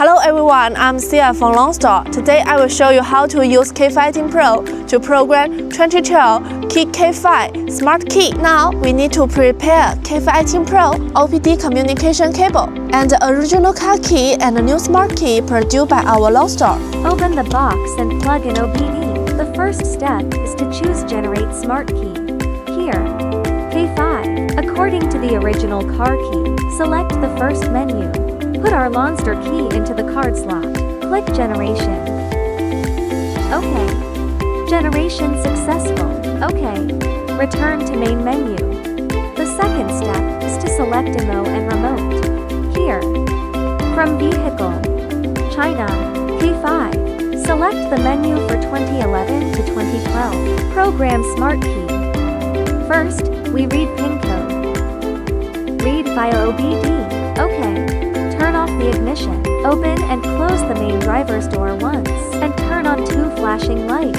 Hello everyone, I'm Sia from Lonsdor. Today I will show you how to use K518 Pro to program 2012 Key K5 Smart Key. Now we need to prepare K518 Pro OPD communication cable and the original car key and the new smart key produced by our Lonsdor. Open the box and plug in OPD. The first step is to choose Generate Smart Key. Here, K5. According to the original car key, select the first menu. Put our Lonsdor key into the card slot. Click Generation. OK. Generation successful. OK. Return to main menu. The second step is to select Demo and Remote. Here, from Vehicle, China, K5, select the menu for 2011 to 2012. Program Smart Key. First, we read PIN code. Read via OBD. OK. Turn off the ignition. Open and close the main driver's door once, and turn on 2 flashing lights.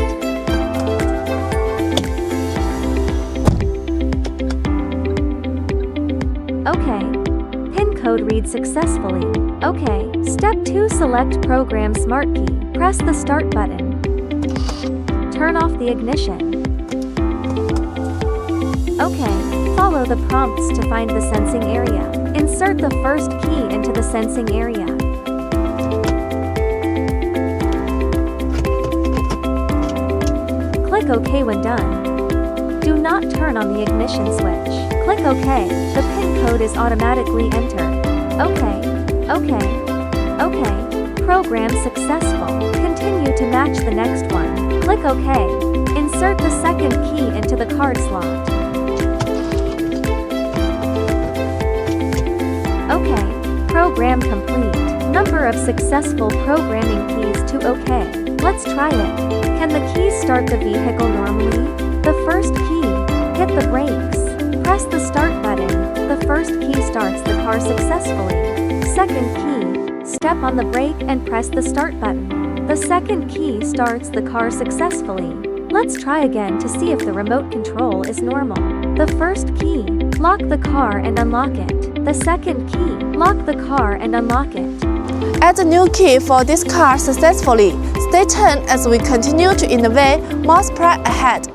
OK. PIN code read successfully. OK. Step 2. Select Program Smart Key. Press the Start button. Turn off the ignition. OK. Follow the prompts to find the sensing area. Insert the first key into the sensing area. Click OK when done. Do not turn on the ignition switch. Click OK. The PIN code is automatically entered. OK. OK. OK. Program successful. Continue to match the next one. Click OK. Insert the second key into the card slot. OK. Program complete. Number of successful programming keys to OK. Let's try it. Can the keys start the vehicle normally? The first key. Hit the brakes. Press the start button. The first key starts the car successfully. Second key. Step on the brake and press the start button. The second key starts the car successfully. Let's try again to see if the remote control is normal. The first key. Lock the car and unlock it. The second key. Lock the car and unlock it. Add a new key for this car successfully. Stay tuned as we continue to innovate more sprite ahead.